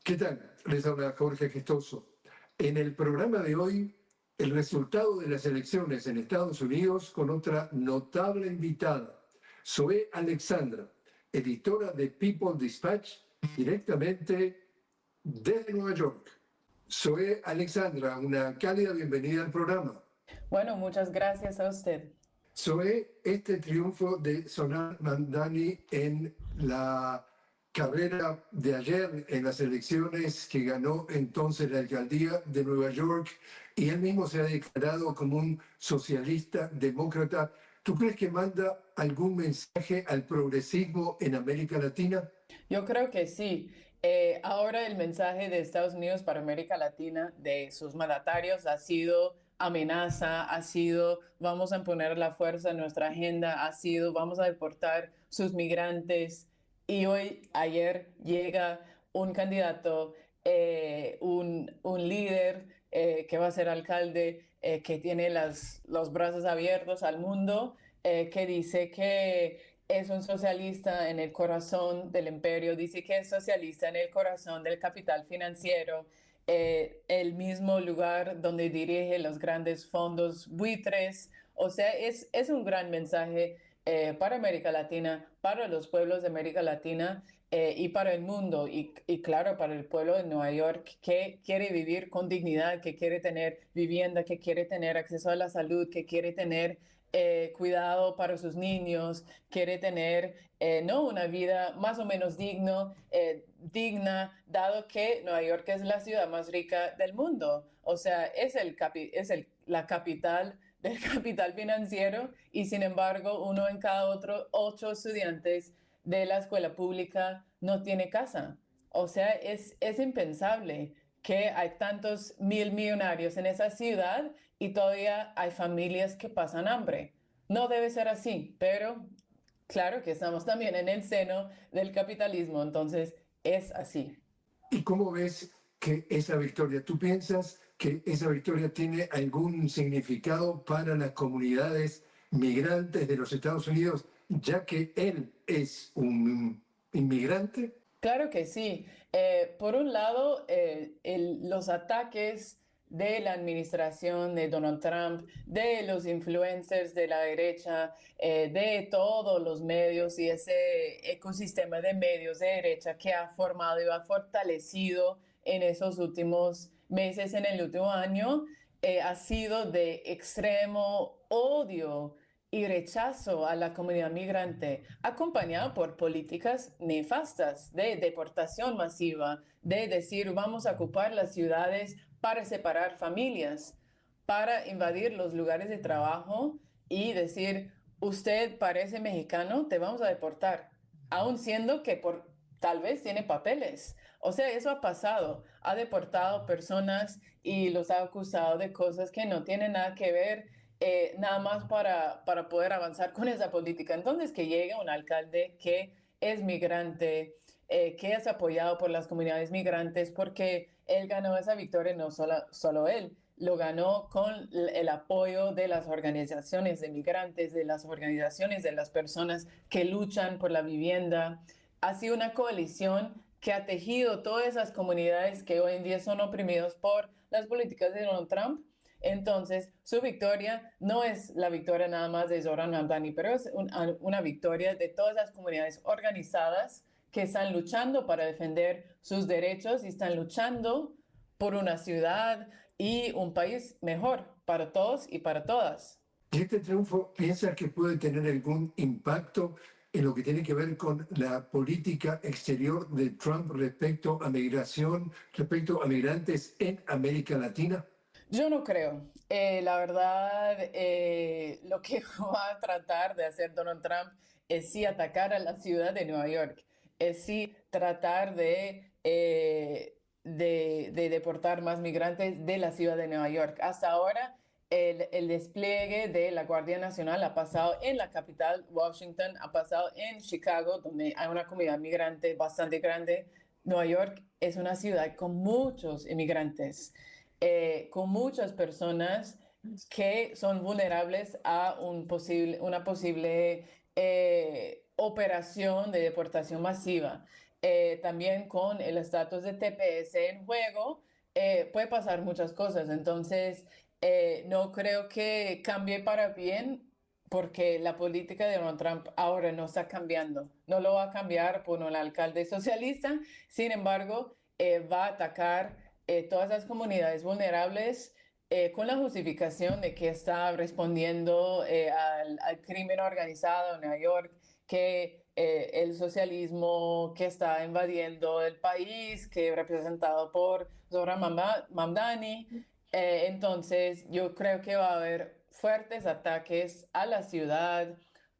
¿Qué tal? Les habla Jorge Gestoso. En el programa de hoy, el resultado de las elecciones en Estados Unidos con otra notable invitada, Zoe Alexandra, editora de People Dispatch, directamente desde Nueva York. Zoe Alexandra, una cálida bienvenida al programa. Bueno, muchas gracias a usted. Zoe, este triunfo de Sonal Mandani en la carrera de ayer en las elecciones que ganó entonces la alcaldía de Nueva York y él mismo se ha declarado como un socialista demócrata, ¿tú crees que manda algún mensaje al progresismo en América Latina? Yo creo que sí. Ahora el mensaje de Estados Unidos para América Latina, de sus mandatarios, ha sido amenaza, ha sido vamos a imponer la fuerza en nuestra agenda, ha sido vamos a deportar sus migrantes. Y ayer llega un candidato, un líder que va a ser alcalde, que tiene los brazos abiertos al mundo, que dice que es un socialista en el corazón del imperio, dice que es socialista en el corazón del capital financiero, el mismo lugar donde dirige los grandes fondos buitres. O sea, es un gran mensaje para América Latina, para los pueblos de América Latina y para el mundo y claro, para el pueblo de Nueva York que quiere vivir con dignidad, que quiere tener vivienda, que quiere tener acceso a la salud, que quiere tener cuidado para sus niños, quiere tener no una vida más o menos digna, dado que Nueva York es la ciudad más rica del mundo. O sea, la capital del capital financiero y sin embargo uno en cada 8 estudiantes de la escuela pública no tiene casa. O sea, es impensable que hay tantos mil millonarios en esa ciudad y todavía hay familias que pasan hambre. No debe ser así, pero claro que estamos también en el seno del capitalismo, entonces es así. ¿Y cómo ves que esa victoria, tú piensas que esa victoria tiene algún significado para las comunidades migrantes de los Estados Unidos, ya que él es un inmigrante? Claro que sí. Por un lado, los ataques de la administración de Donald Trump, de los influencers de la derecha, de todos los medios y ese ecosistema de medios de derecha que ha formado y ha fortalecido en esos últimos meses, en el último año, ha sido de extremo odio y rechazo a la comunidad migrante, acompañado por políticas nefastas de deportación masiva, de decir vamos a ocupar las ciudades para separar familias, para invadir los lugares de trabajo y decir usted parece mexicano, te vamos a deportar, aun siendo que tal vez tiene papeles. O sea, eso ha pasado. Ha deportado personas y los ha acusado de cosas que no tienen nada que ver, nada más para poder avanzar con esa política. Entonces, que llegue un alcalde que es migrante, que es apoyado por las comunidades migrantes, porque él ganó esa victoria, no solo él, lo ganó con el apoyo de las organizaciones de migrantes, de las organizaciones de las personas que luchan por la vivienda. Ha sido una coalición que ha tejido todas esas comunidades que hoy en día son oprimidos por las políticas de Donald Trump. Entonces, su victoria no es la victoria nada más de Zoran Mamdani, pero es una victoria de todas las comunidades organizadas que están luchando para defender sus derechos y están luchando por una ciudad y un país mejor para todos y para todas. ¿Y este triunfo piensas que puede tener algún impacto en lo que tiene que ver con la política exterior de Trump respecto a migración, respecto a migrantes en América Latina? Yo no creo. La verdad, lo que va a tratar de hacer Donald Trump es sí atacar a la ciudad de Nueva York, es sí tratar de deportar más migrantes de la ciudad de Nueva York. Hasta ahora, el despliegue de la Guardia Nacional ha pasado en la capital, Washington, ha pasado en Chicago, donde hay una comunidad migrante bastante grande. Nueva York es una ciudad con muchos inmigrantes, con muchas personas que son vulnerables a una posible operación de deportación masiva. también con el estatus de TPS en juego, puede pasar muchas cosas. Entonces, no creo que cambie para bien porque la política de Donald Trump ahora no está cambiando. No lo va a cambiar por un alcalde socialista. Sin embargo, va a atacar todas las comunidades vulnerables con la justificación de que está respondiendo al crimen organizado en Nueva York, que el socialismo que está invadiendo el país, que representado por Zohran Mamdani. Entonces, yo creo que va a haber fuertes ataques a la ciudad,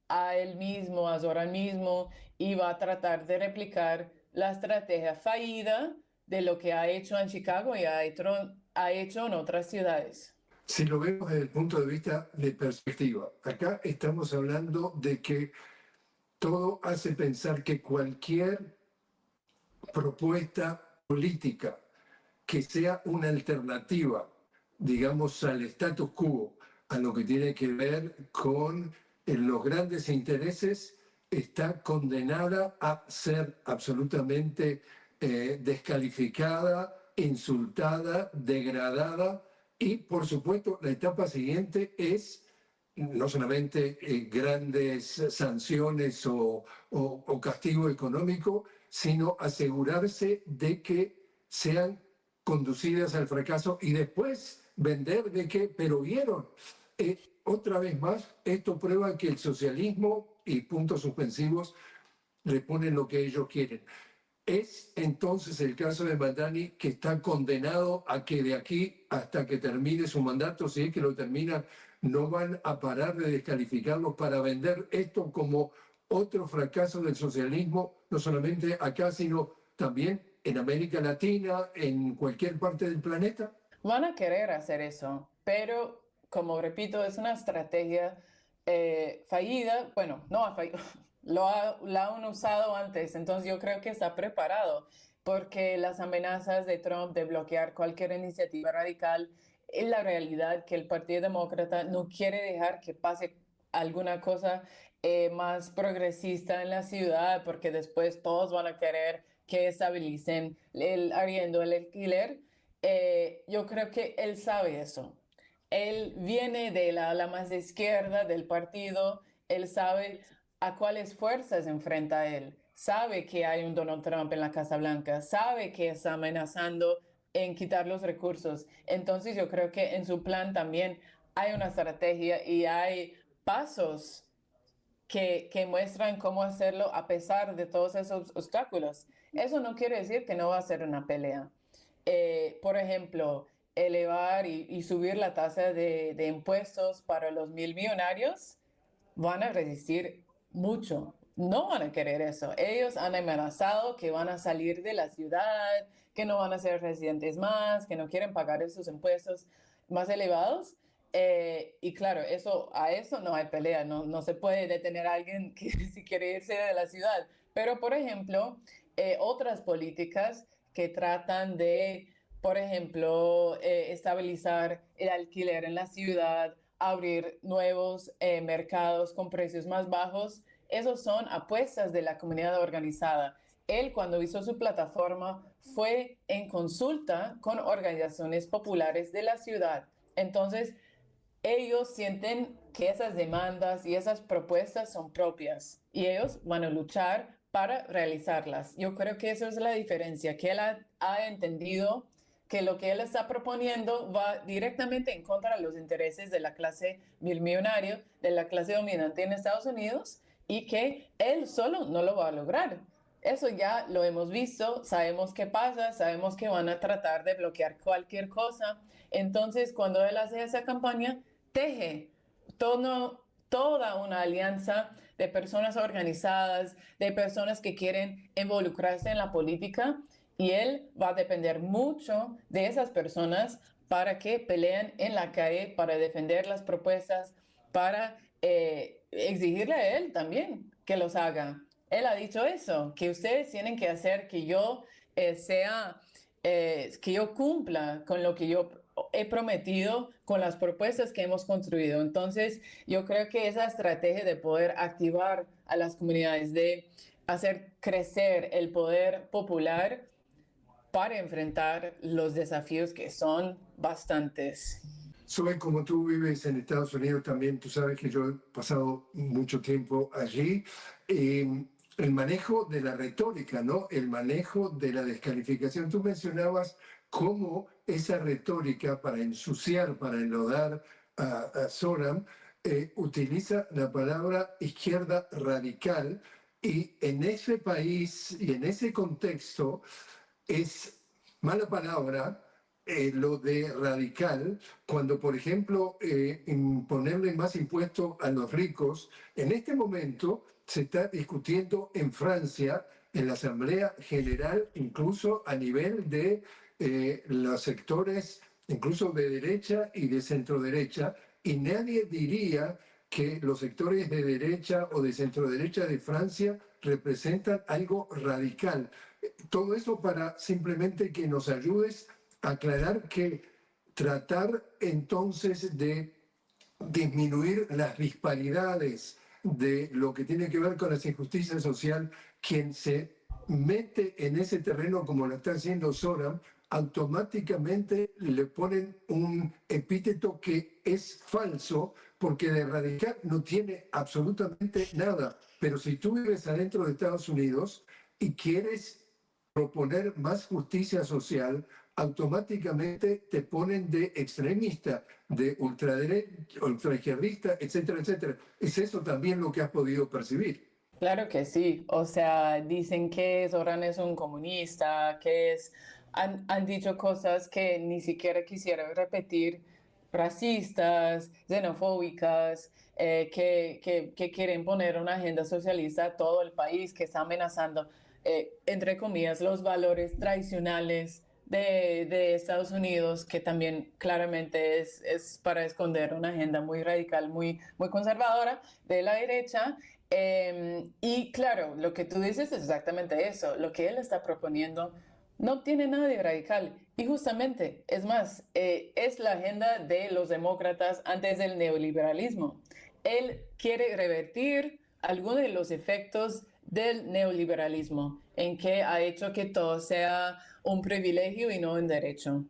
a él mismo, a Zohran mismo, y va a tratar de replicar la estrategia fallida de lo que ha hecho en Chicago y ha hecho en otras ciudades. Si lo vemos desde el punto de vista de perspectiva, acá estamos hablando de que todo hace pensar que cualquier propuesta política que sea una alternativa, digamos, al status quo, a lo que tiene que ver con los grandes intereses, está condenada a ser absolutamente descalificada, insultada, degradada, y por supuesto la etapa siguiente es no solamente grandes sanciones o castigo económico, sino asegurarse de que sean conducidas al fracaso y después vender de que, pero vieron, otra vez más, esto prueba que el socialismo y puntos suspensivos le ponen lo que ellos quieren. Es entonces el caso de Mamdani, que está condenado a que de aquí hasta que termine su mandato, si es que lo termina, no van a parar de descalificarlo para vender esto como otro fracaso del socialismo, no solamente acá, sino también en América Latina, en cualquier parte del planeta. Van a querer hacer eso, pero como repito, es una estrategia fallida. Bueno, no ha fallido, la han usado antes, entonces yo creo que está preparado porque las amenazas de Trump de bloquear cualquier iniciativa radical es la realidad que el Partido Demócrata no quiere dejar que pase alguna cosa más progresista en la ciudad porque después todos van a querer que estabilicen el arriendo, el alquiler. Yo creo que él sabe eso. Él viene de la ala más de izquierda del partido, él sabe a cuáles fuerzas enfrenta él, sabe que hay un Donald Trump en la Casa Blanca, sabe que está amenazando en quitar los recursos. Entonces yo creo que en su plan también hay una estrategia y hay pasos que muestran cómo hacerlo a pesar de todos esos obstáculos. Eso no quiere decir que no va a ser una pelea. Por ejemplo, elevar y subir la tasa de impuestos para los 1.000 millonarios, van a resistir mucho. No van a querer eso. Ellos han amenazado que van a salir de la ciudad, que no van a ser residentes más, que no quieren pagar esos impuestos más elevados. Y claro, a eso no hay pelea, no se puede detener a alguien que si quiere irse de la ciudad. Pero, por ejemplo, otras políticas que tratan de, por ejemplo, estabilizar el alquiler en la ciudad, abrir nuevos mercados con precios más bajos, esos son apuestas de la comunidad organizada. Él, cuando hizo su plataforma, fue en consulta con organizaciones populares de la ciudad. Entonces, ellos sienten que esas demandas y esas propuestas son propias y ellos van a luchar para realizarlas. Yo creo que eso es la diferencia, que él ha entendido que lo que él está proponiendo va directamente en contra de los intereses de la clase millonaria, de la clase dominante en Estados Unidos, y que él solo no lo va a lograr. Eso ya lo hemos visto, sabemos qué pasa, sabemos que van a tratar de bloquear cualquier cosa. Entonces, cuando él hace esa campaña, teje toda una alianza de personas organizadas, de personas que quieren involucrarse en la política, y él va a depender mucho de esas personas para que peleen en la calle, para defender las propuestas, para exigirle a él también que los haga. Él ha dicho eso, que ustedes tienen que hacer que yo que yo cumpla con lo que yo he prometido, con las propuestas que hemos construido. Entonces, yo creo que esa estrategia de poder activar a las comunidades, de hacer crecer el poder popular para enfrentar los desafíos que son bastantes. Soy como tú vives en Estados Unidos también, tú sabes que yo he pasado mucho tiempo allí. El manejo de la retórica, ¿no? El manejo de la descalificación. Tú mencionabas cómo esa retórica para ensuciar, para enlodar a Soram, utiliza la palabra izquierda radical y en ese país y en ese contexto es mala palabra lo de radical, cuando, por ejemplo, imponerle más impuestos a los ricos, en este momento se está discutiendo en Francia, en la Asamblea General, incluso a nivel de los sectores, incluso de derecha y de centroderecha, y nadie diría que los sectores de derecha o de centroderecha de Francia representan algo radical. Todo eso para simplemente que nos ayudes a aclarar que tratar entonces de disminuir las disparidades de lo que tiene que ver con la injusticia social, quien se mete en ese terreno como lo está haciendo Soram, automáticamente le ponen un epíteto que es falso, porque de radical no tiene absolutamente nada. Pero si tú vives adentro de Estados Unidos y quieres proponer más justicia social, automáticamente te ponen de extremista, de ultraderecha, ultraizquierdista, etcétera, etcétera. ¿Es eso también lo que has podido percibir? Claro que sí, o sea, dicen que Zoran es un comunista, han dicho cosas que ni siquiera quisiera repetir, racistas, xenofóbicas, que quieren poner una agenda socialista a todo el país, que está amenazando, entre comillas, los valores tradicionales de Estados Unidos, que también claramente es para esconder una agenda muy radical, muy conservadora de la derecha. Y claro, lo que tú dices es exactamente eso. Lo que él está proponiendo no tiene nada de radical. Y justamente, es más, es la agenda de los demócratas antes del neoliberalismo. Él quiere revertir algunos de los efectos del neoliberalismo, en que ha hecho que todo sea un privilegio y no un derecho.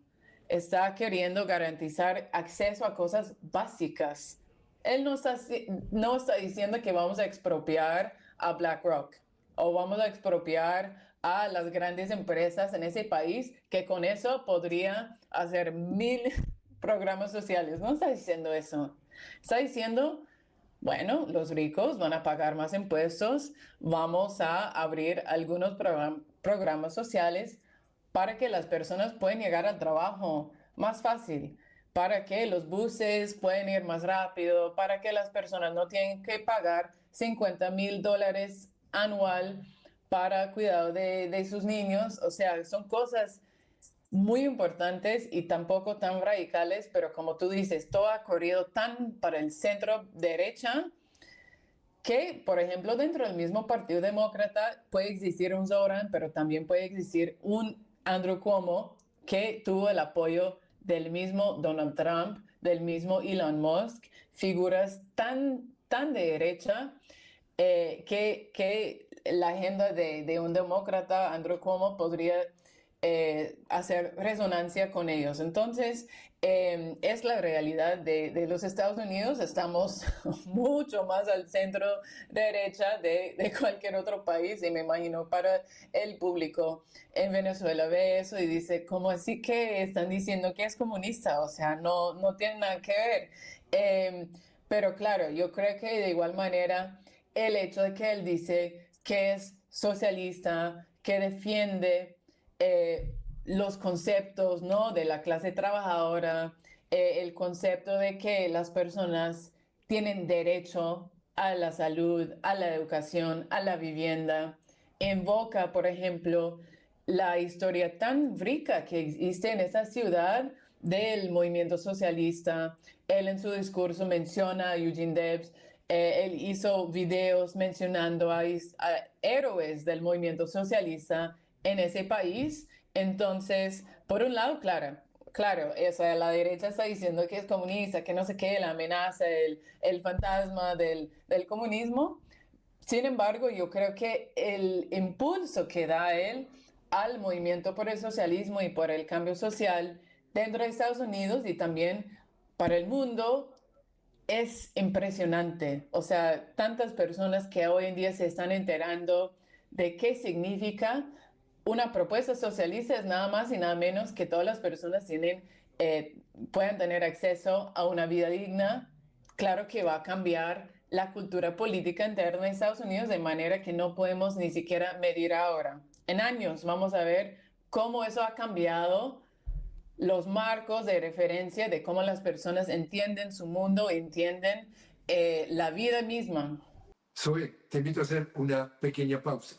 Está queriendo garantizar acceso a cosas básicas. Él no está diciendo que vamos a expropiar a BlackRock o vamos a expropiar a las grandes empresas en ese país, que con eso podría hacer 1000 programas sociales. No está diciendo eso. Está diciendo, bueno, los ricos van a pagar más impuestos, vamos a abrir algunos programas sociales para que las personas puedan llegar al trabajo más fácil, para que los buses puedan ir más rápido, para que las personas no tienen que pagar $50,000 anual para cuidado de sus niños. O sea, son cosas muy importantes y tampoco tan radicales, pero como tú dices, todo ha corrido tan para el centro derecha que, por ejemplo, dentro del mismo Partido Demócrata puede existir un Zoran, pero también puede existir un Andrew Cuomo que tuvo el apoyo del mismo Donald Trump, del mismo Elon Musk, figuras tan de derecha, que la agenda de un demócrata, Andrew Cuomo, podría hacer resonancia con ellos. Entonces, es la realidad de los Estados Unidos. Estamos mucho más al centro derecha de cualquier otro país, y me imagino para el público en Venezuela ve eso y dice, ¿cómo así que están diciendo que es comunista? O sea, no tiene nada que ver. Pero claro, yo creo que de igual manera el hecho de que él dice que es socialista, que defiende los conceptos, ¿no?, de la clase trabajadora, el concepto de que las personas tienen derecho a la salud, a la educación, a la vivienda. Invoca, por ejemplo, la historia tan rica que existe en esta ciudad del movimiento socialista. Él en su discurso menciona a Eugene Debs. Él hizo videos mencionando a héroes del movimiento socialista en ese país. Entonces, por un lado, claro, la derecha está diciendo que es comunista, que no sé qué, la amenaza, el fantasma del comunismo. Sin embargo, yo creo que el impulso que da él al movimiento por el socialismo y por el cambio social dentro de Estados Unidos y también para el mundo es impresionante. O sea, tantas personas que hoy en día se están enterando de qué significa una propuesta socialista es nada más y nada menos que todas las personas puedan tener acceso a una vida digna. Claro que va a cambiar la cultura política interna de Estados Unidos de manera que no podemos ni siquiera medir ahora. En años vamos a ver cómo eso ha cambiado los marcos de referencia de cómo las personas entienden su mundo, entienden la vida misma. Zoe, te invito a hacer una pequeña pausa.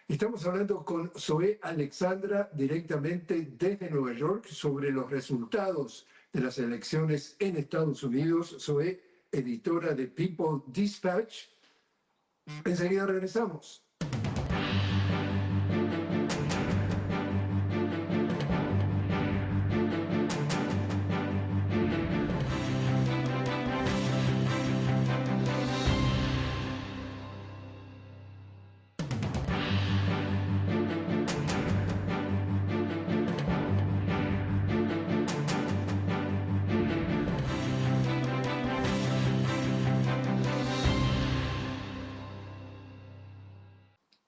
Estamos hablando con Zoe Alexandra directamente desde Nueva York sobre los resultados de las elecciones en Estados Unidos. Zoe, editora de People Dispatch. Enseguida regresamos.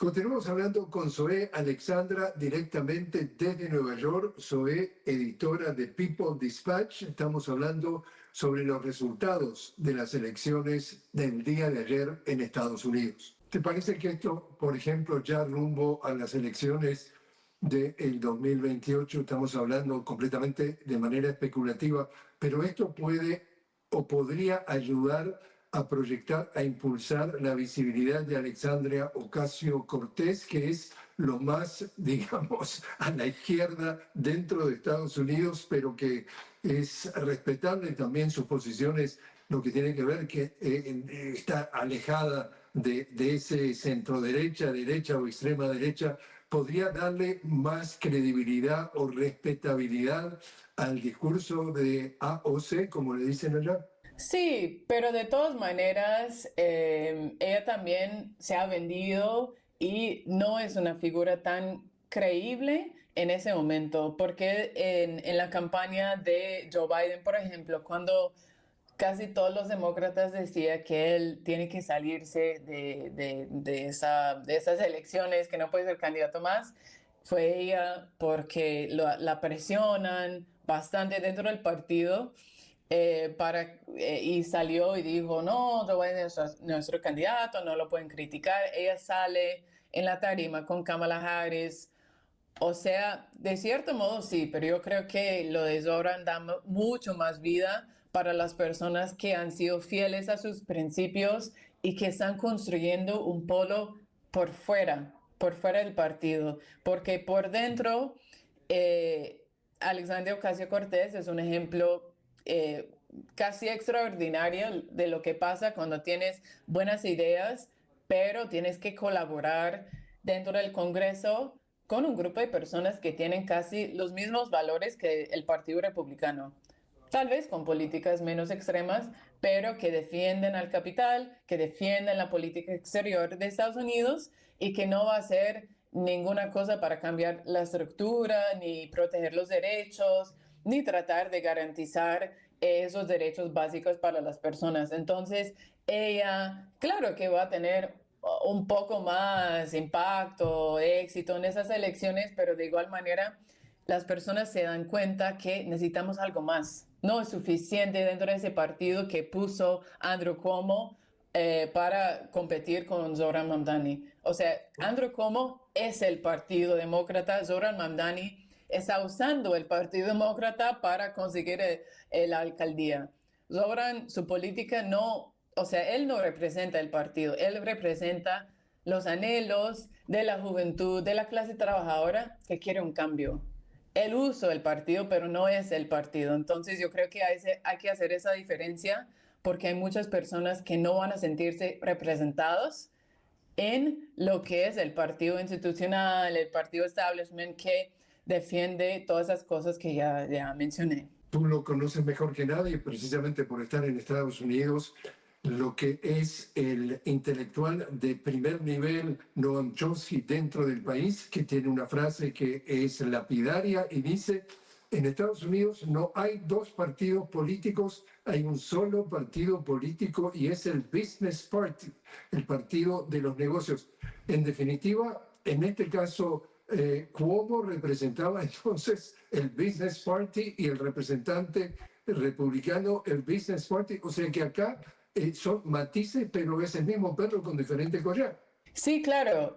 Continuamos hablando con Zoe Alexandra directamente desde Nueva York. Zoe, editora de People Dispatch. Estamos hablando sobre los resultados de las elecciones del día de ayer en Estados Unidos. ¿Te parece que esto, por ejemplo, ya rumbo a las elecciones del 2028, estamos hablando completamente de manera especulativa, pero esto puede o podría ayudar a proyectar, a impulsar la visibilidad de Alexandria Ocasio-Cortez, que es lo más, digamos, a la izquierda dentro de Estados Unidos, pero que es respetable también sus posiciones, lo que tiene que ver que está alejada de ese centro derecha, derecha o extrema derecha, podría darle más credibilidad o respetabilidad al discurso de AOC, como le dicen allá. Sí, pero de todas maneras, ella también se ha vendido y no es una figura tan creíble en ese momento, porque en la campaña de Joe Biden, por ejemplo, cuando casi todos los demócratas decían que él tiene que salirse de esas elecciones, que no puede ser candidato más, fue ella porque la presionan bastante dentro del partido y salió y dijo, no, Joe Biden es nuestro candidato, no lo pueden criticar. Ella sale en la tarima con Kamala Harris. O sea, de cierto modo sí, pero yo creo que lo de Zoran da mucho más vida para las personas que han sido fieles a sus principios y que están construyendo un polo por fuera del partido, porque por dentro, Alexandria Ocasio-Cortez es un ejemplo eh, casi extraordinario de lo que pasa cuando tienes buenas ideas, pero tienes que colaborar dentro del Congreso con un grupo de personas que tienen casi los mismos valores que el Partido Republicano. Tal vez con políticas menos extremas, pero que defienden al capital, que defienden la política exterior de Estados Unidos y que no va a hacer ninguna cosa para cambiar la estructura, ni proteger los derechos, ni tratar de garantizar esos derechos básicos para las personas. Entonces, ella, claro que va a tener un poco más impacto, éxito en esas elecciones, pero de igual manera las personas se dan cuenta que necesitamos algo más. No es suficiente dentro de ese partido que puso Andrew Cuomo para competir con Zoran Mamdani. O sea, Andrew Cuomo es el Partido Demócrata, Zoran Mamdani está usando el Partido Demócrata para conseguir la alcaldía. Zoran, su política no, o sea, él no representa el partido, él representa los anhelos de la juventud, de la clase trabajadora que quiere un cambio. Él usa el partido, pero no es el partido. Entonces yo creo que hay que hacer esa diferencia porque hay muchas personas que no van a sentirse representados en lo que es el partido institucional, el partido establishment que defiende todas esas cosas que ya mencioné. Tú lo conoces mejor que nadie, precisamente por estar en Estados Unidos. lo que es el intelectual de primer nivel Noam Chomsky dentro del país, que tiene una frase que es lapidaria y dice: en Estados Unidos no hay dos partidos políticos, hay un solo partido político y es el Business Party, el partido de los negocios. En definitiva, en este caso, Cuomo representaba entonces el Business Party y el representante republicano el Business Party. O sea que acá son matices, pero es el mismo perro con diferente collar. Sí, claro.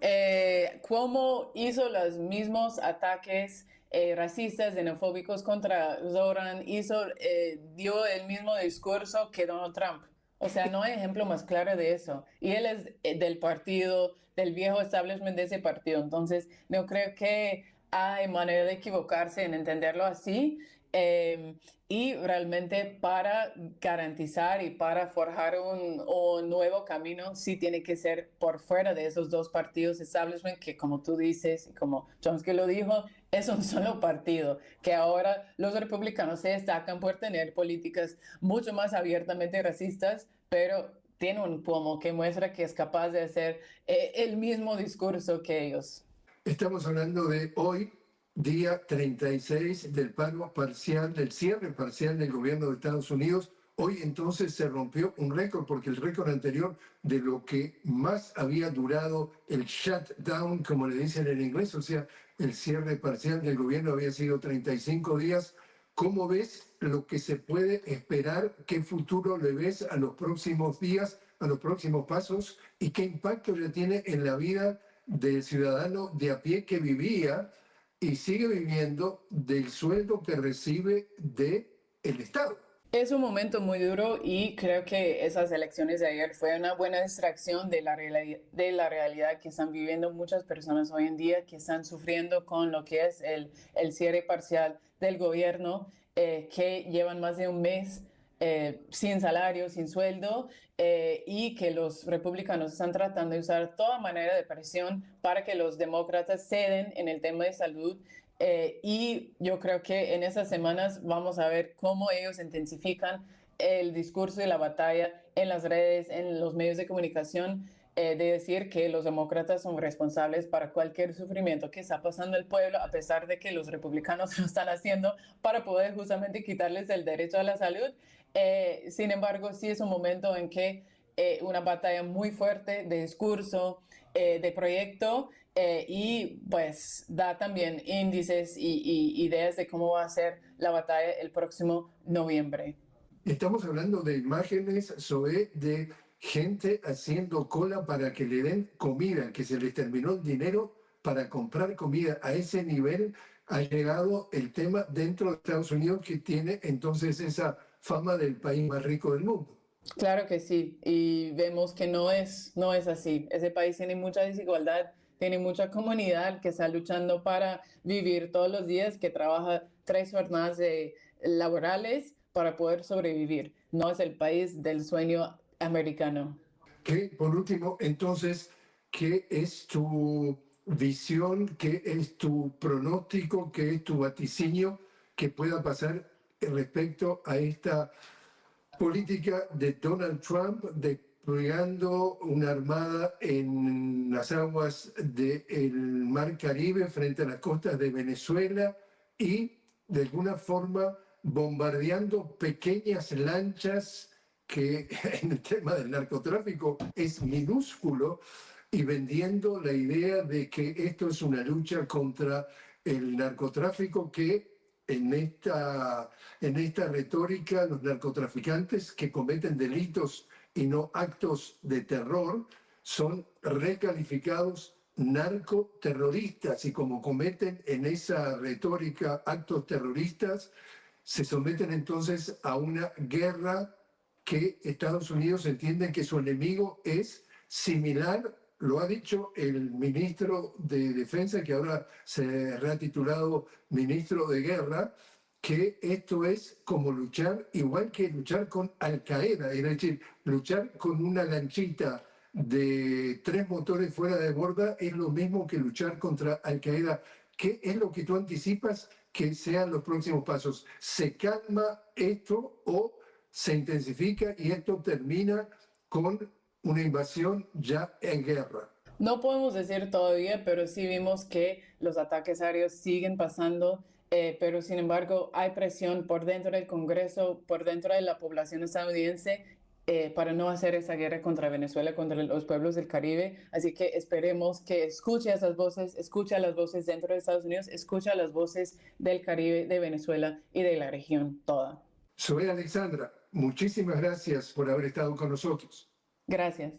Cuomo hizo los mismos ataques racistas, xenofóbicos contra Zoran, dio el mismo discurso que Donald Trump. O sea, no hay ejemplo más claro de eso. Y él es del partido, del viejo establishment de ese partido. Entonces, no creo que hay manera de equivocarse en entenderlo así. Eh, y realmente para garantizar y para forjar un nuevo camino, sí tiene que ser por fuera de esos dos partidos establishment que, como tú dices y como Chomsky lo dijo, es un solo partido, que ahora los republicanos se destacan por tener políticas mucho más abiertamente racistas, pero tiene un pomo que muestra que es capaz de hacer el mismo discurso que ellos. Estamos hablando de hoy, día 36 del paro parcial, del cierre parcial del gobierno de Estados Unidos. Hoy entonces se rompió un récord, porque el récord anterior de lo que más había durado el shutdown, como le dicen en inglés, o sea, el cierre parcial del gobierno, había sido 35 días. ¿Cómo ves lo que se puede esperar? ¿Qué futuro le ves a los próximos días, a los próximos pasos? ¿Y qué impacto ya tiene en la vida del ciudadano de a pie que vivía y sigue viviendo del sueldo que recibe del Estado? Es un momento muy duro y creo que esas elecciones de ayer fue una buena distracción de la realidad que están viviendo muchas personas hoy en día, que están sufriendo con lo que es el cierre parcial del gobierno, que llevan más de un mes sin salario, sin sueldo, y que los republicanos están tratando de usar toda manera de presión para que los demócratas ceden en el tema de salud. Y yo creo que en esas semanas vamos a ver cómo ellos intensifican el discurso y la batalla en las redes, en los medios de comunicación, de decir que los demócratas son responsables para cualquier sufrimiento que está pasando el pueblo, a pesar de que los republicanos lo están haciendo para poder justamente quitarles el derecho a la salud. Sin embargo, sí es un momento en que una batalla muy fuerte de discurso, de proyecto, y pues da también índices y ideas de cómo va a ser la batalla el próximo noviembre. Estamos hablando de imágenes, Zoe, de gente haciendo cola para que le den comida, que se les terminó el dinero para comprar comida. A ese nivel ha llegado el tema dentro de Estados Unidos, que tiene entonces esa fama del país más rico del mundo. Claro que sí, y vemos que no es así. Ese país tiene mucha desigualdad, tiene mucha comunidad que está luchando para vivir todos los días, que trabaja 3 jornadas laborales para poder sobrevivir. No es el país del sueño americano. Que, por último, entonces, ¿qué es tu visión, qué es tu pronóstico, qué es tu vaticinio que pueda pasar respecto a esta política de Donald Trump desplegando una armada en las aguas del Mar Caribe frente a las costas de Venezuela y de alguna forma bombardeando pequeñas lanchas que en el tema del narcotráfico es minúsculo, y vendiendo la idea de que esto es una lucha contra el narcotráfico, que en esta retórica los narcotraficantes que cometen delitos y no actos de terror son recalificados narcoterroristas, y como cometen en esa retórica actos terroristas, se someten entonces a una guerra que Estados Unidos entiende que su enemigo es similar. Lo ha dicho el ministro de Defensa, que ahora se ha titulado ministro de Guerra, que esto es como luchar, igual que luchar con Al-Qaeda, es decir, luchar con una lanchita de 3 motores fuera de borda es lo mismo que luchar contra Al-Qaeda. ¿Qué es lo que tú anticipas que sean los próximos pasos? ¿Se calma esto o se intensifica y esto termina con una invasión ya en guerra. No podemos decir todavía, pero sí vimos que los ataques aéreos siguen pasando, pero sin embargo hay presión por dentro del Congreso, por dentro de la población estadounidense, para no hacer esa guerra contra Venezuela, contra los pueblos del Caribe. Así que esperemos que escuche esas voces, escuche las voces dentro de Estados Unidos, escuche las voces del Caribe, de Venezuela y de la región toda. Zoe Alexandra, muchísimas gracias por haber estado con nosotros. Gracias.